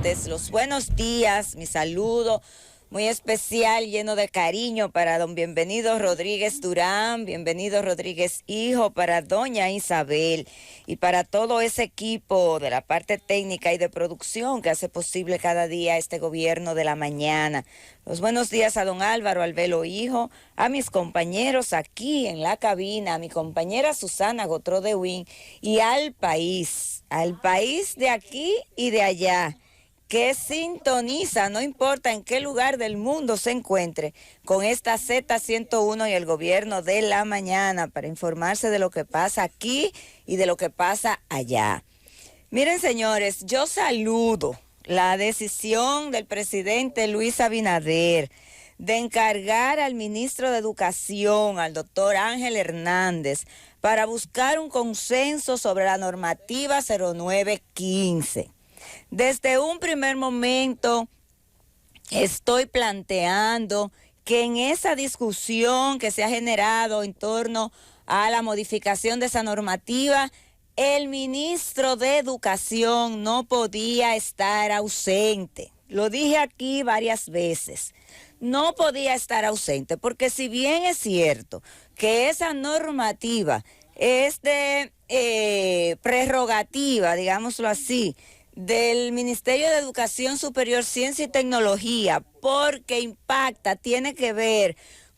Hernández. Los buenos días, mi saludo muy especial, lleno de cariño para don Bienvenido Rodríguez Durán, Bienvenido Rodríguez Hijo, para doña Isabel y para todo ese equipo de la parte técnica y de producción que hace posible cada día este gobierno de la mañana. Los buenos días a don Álvaro Albelo Hijo, a mis compañeros aquí en la cabina, a mi compañera Susana Gotró de Win y al país de aquí y de allá, que sintoniza, no importa en qué lugar del mundo se encuentre, con esta Z101 y el gobierno de la mañana para informarse de lo que pasa aquí y de lo que pasa allá. Miren, señores, yo saludo la decisión del presidente Luis Abinader de encargar al ministro de Educación, al doctor Ángel Hernández, para buscar un consenso sobre la normativa 0915. Desde un primer momento estoy planteando que en esa discusión que se ha generado en torno a la modificación de esa normativa, el ministro de Educación no podía estar ausente. Lo dije aquí varias veces. No podía estar ausente, porque si bien es cierto que esa normativa es de prerrogativa, digámoslo así, del Ministerio de Educación Superior, Ciencia y Tecnología, porque impacta, tiene que ver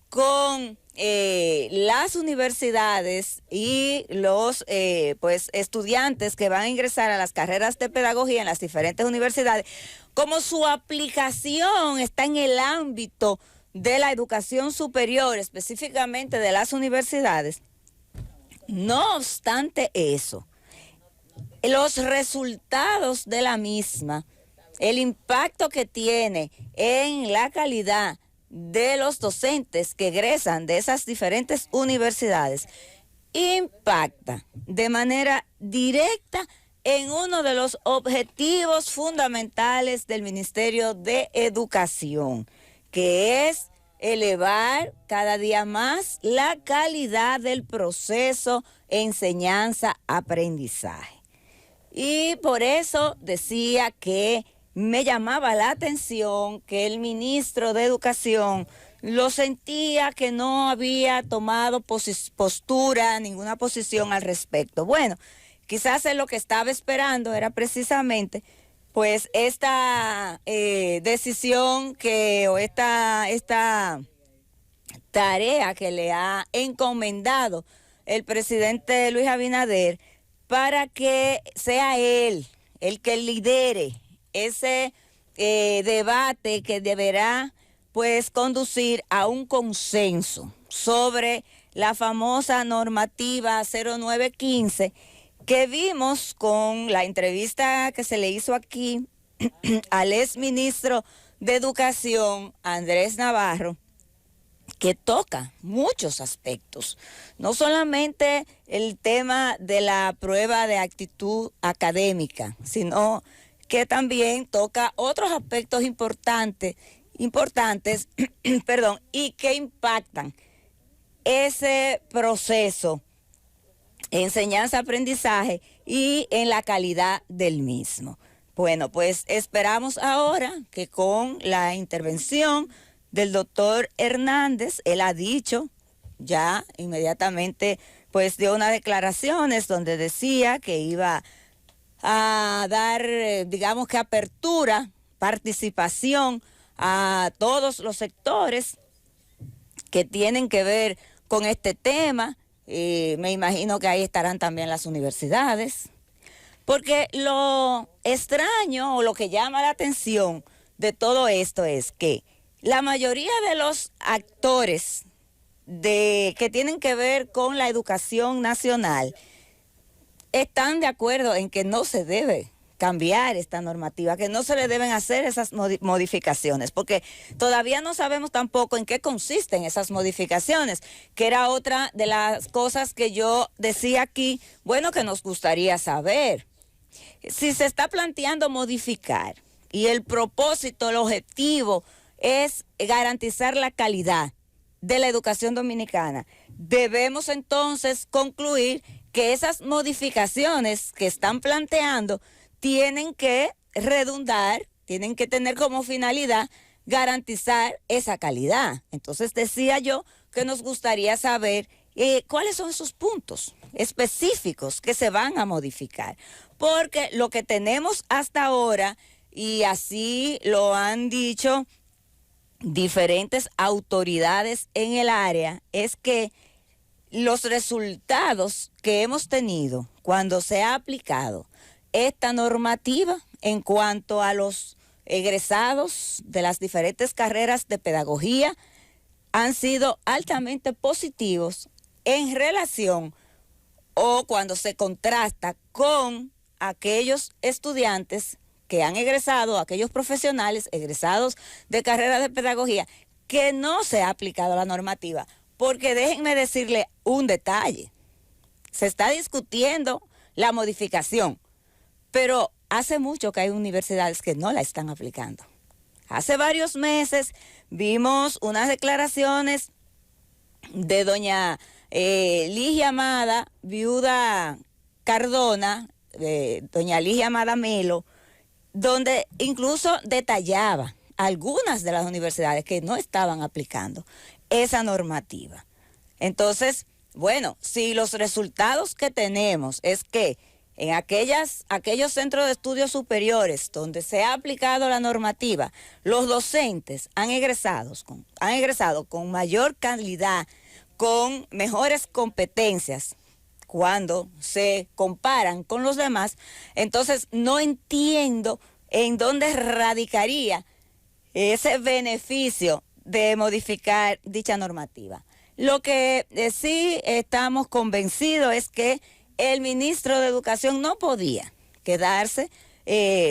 con las universidades y los estudiantes que van a ingresar a las carreras de pedagogía en las diferentes universidades, como su aplicación está en el ámbito de la educación superior, específicamente de las universidades. No obstante eso, los resultados de la misma, el impacto que tiene en la calidad de los docentes que egresan de esas diferentes universidades, impacta de manera directa en uno de los objetivos fundamentales del Ministerio de Educación, que es elevar cada día más la calidad del proceso enseñanza-aprendizaje. Y por eso decía que me llamaba la atención que el ministro de Educación lo sentía que no había tomado postura, ninguna posición al respecto. Bueno, quizás él lo que estaba esperando era precisamente pues esta decisión o esta tarea que le ha encomendado el presidente Luis Abinader, para que sea él el que lidere ese debate que deberá pues conducir a un consenso sobre la famosa normativa 0915 que vimos con la entrevista que se le hizo aquí al exministro de Educación, Andrés Navarro, que toca muchos aspectos, no solamente el tema de la prueba de actitud académica, sino que también toca otros aspectos importantes, y que impactan ese proceso, enseñanza-aprendizaje y en la calidad del mismo. Bueno, pues esperamos ahora que con la intervención del doctor Hernández, él ha dicho ya inmediatamente, pues dio unas declaraciones donde decía que iba a dar, digamos que apertura, participación a todos los sectores que tienen que ver con este tema. Me imagino que ahí estarán también las universidades, porque lo extraño o lo que llama la atención de todo esto es que la mayoría de los actores que tienen que ver con la educación nacional están de acuerdo en que no se debe cambiar esta normativa, que no se le deben hacer esas modificaciones, porque todavía no sabemos tampoco en qué consisten esas modificaciones, que era otra de las cosas que yo decía aquí, bueno, que nos gustaría saber. Si se está planteando modificar y el propósito, el objetivo es garantizar la calidad de la educación dominicana, debemos entonces concluir que esas modificaciones que están planteando tienen que redundar tienen que tener como finalidad garantizar esa calidad. Entonces decía yo que nos gustaría saber cuáles son esos puntos específicos que se van a modificar, porque lo que tenemos hasta ahora, y así lo han dicho diferentes autoridades en el área, es que los resultados que hemos tenido cuando se ha aplicado esta normativa en cuanto a los egresados de las diferentes carreras de pedagogía han sido altamente positivos en relación o cuando se contrasta con aquellos estudiantes que han egresado, aquellos profesionales egresados de carreras de pedagogía, que no se ha aplicado la normativa. Porque déjenme decirle un detalle, se está discutiendo la modificación, pero hace mucho que hay universidades que no la están aplicando. Hace varios meses vimos unas declaraciones de doña Ligia Amada, viuda Cardona, doña Ligia Amada Melo, donde incluso detallaba algunas de las universidades que no estaban aplicando esa normativa. Entonces, bueno, si los resultados que tenemos es que en aquellos centros de estudios superiores donde se ha aplicado la normativa, los docentes han egresado con mayor calidad, con mejores competencias cuando se comparan con los demás, entonces no entiendo en dónde radicaría ese beneficio de modificar dicha normativa. Lo que sí estamos convencidos es que el ministro de Educación no podía quedarse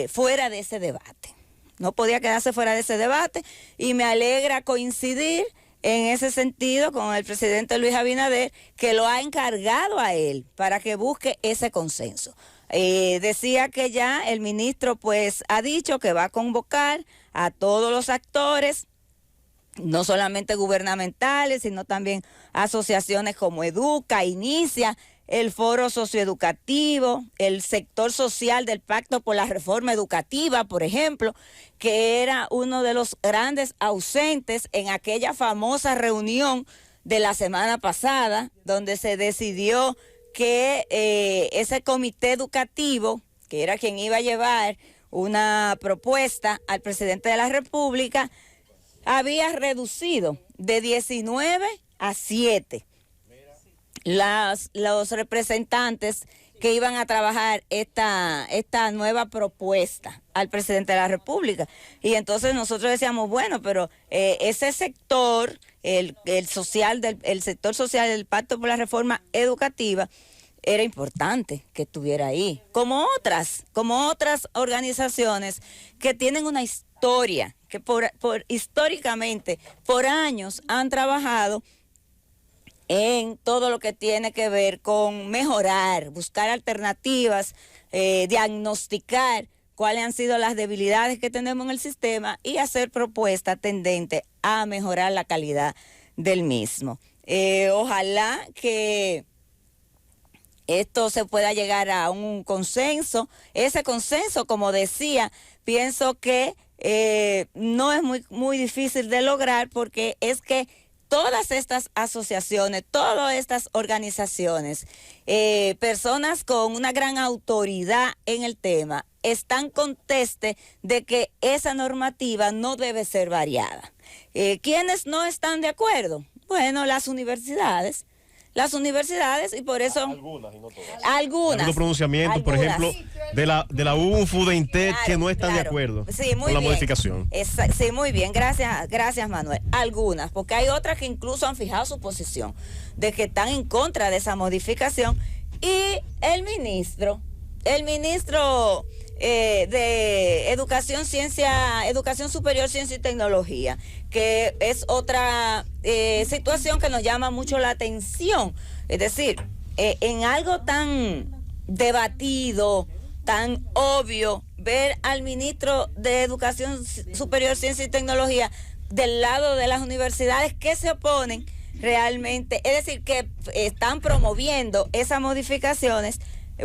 fuera de ese debate. No podía quedarse fuera de ese debate y me alegra coincidir en ese sentido con el presidente Luis Abinader, que lo ha encargado a él para que busque ese consenso. Decía que ya el ministro pues ha dicho que va a convocar a todos los actores, no solamente gubernamentales, sino también asociaciones como Educa, Inicia, el Foro Socioeducativo, el sector social del Pacto por la Reforma Educativa, por ejemplo, que era uno de los grandes ausentes en aquella famosa reunión de la semana pasada, donde se decidió que ese comité educativo, que era quien iba a llevar una propuesta al presidente de la República, había reducido de 19 a 7 los representantes que iban a trabajar esta nueva propuesta al presidente de la República. Y entonces nosotros decíamos, bueno, pero ese sector, el sector social del Pacto por la Reforma Educativa, era importante que estuviera ahí, como otras organizaciones que tienen una historia, que históricamente, por años, han trabajado en todo lo que tiene que ver con mejorar, buscar alternativas, diagnosticar cuáles han sido las debilidades que tenemos en el sistema y hacer propuestas tendentes a mejorar la calidad del mismo. Ojalá que esto se pueda llegar a un consenso. Ese consenso, como decía, pienso que no es muy difícil de lograr, porque es que todas estas asociaciones, todas estas organizaciones, personas con una gran autoridad en el tema, están conteste de que esa normativa no debe ser variada. ¿Quiénes no están de acuerdo? Bueno, las universidades, y por eso algunas y no todas. Algunos pronunciamientos, por ejemplo, de la UNFU, de INTEC, que no están de acuerdo con la modificación. Sí, muy bien, gracias Manuel. Algunas, porque hay otras que incluso han fijado su posición de que están en contra de esa modificación, y el ministro de Educación Superior, Ciencia y Tecnología, que es otra situación que nos llama mucho la atención. Es decir, en algo tan debatido, tan obvio, ver al ministro de Educación Superior, Ciencia y Tecnología del lado de las universidades que se oponen realmente, es decir, que están promoviendo esas modificaciones,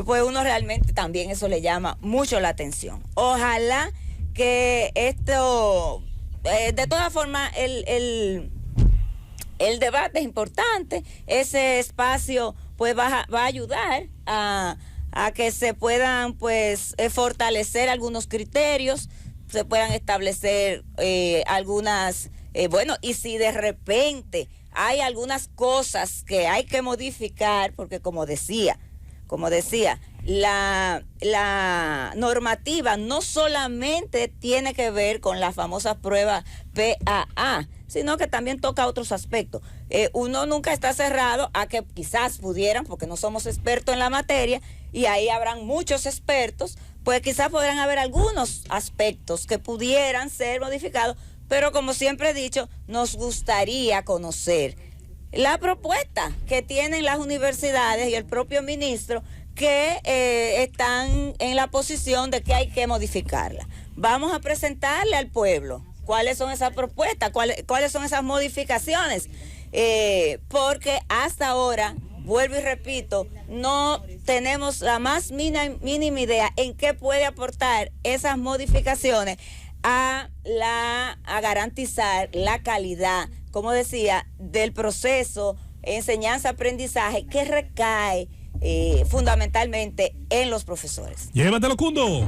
pues uno realmente también eso le llama mucho la atención. Ojalá que esto, de todas formas, el debate es importante. Ese espacio pues va a ayudar a que se puedan pues fortalecer algunos criterios, se puedan establecer algunas, bueno, y si de repente hay algunas cosas que hay que modificar, porque como decía, la normativa no solamente tiene que ver con las famosas pruebas PAA, sino que también toca otros aspectos. Uno nunca está cerrado a que quizás pudieran, porque no somos expertos en la materia, y ahí habrán muchos expertos, pues quizás podrán haber algunos aspectos que pudieran ser modificados, pero como siempre he dicho, nos gustaría conocer la propuesta que tienen las universidades y el propio ministro, que están en la posición de que hay que modificarla. Vamos a presentarle al pueblo cuáles son esas propuestas, cuáles son esas modificaciones, porque hasta ahora, vuelvo y repito, no tenemos la más mínima idea en qué puede aportar esas modificaciones a garantizar la calidad, como decía, del proceso enseñanza-aprendizaje que recae fundamentalmente en los profesores. Llévatelo, Cundo.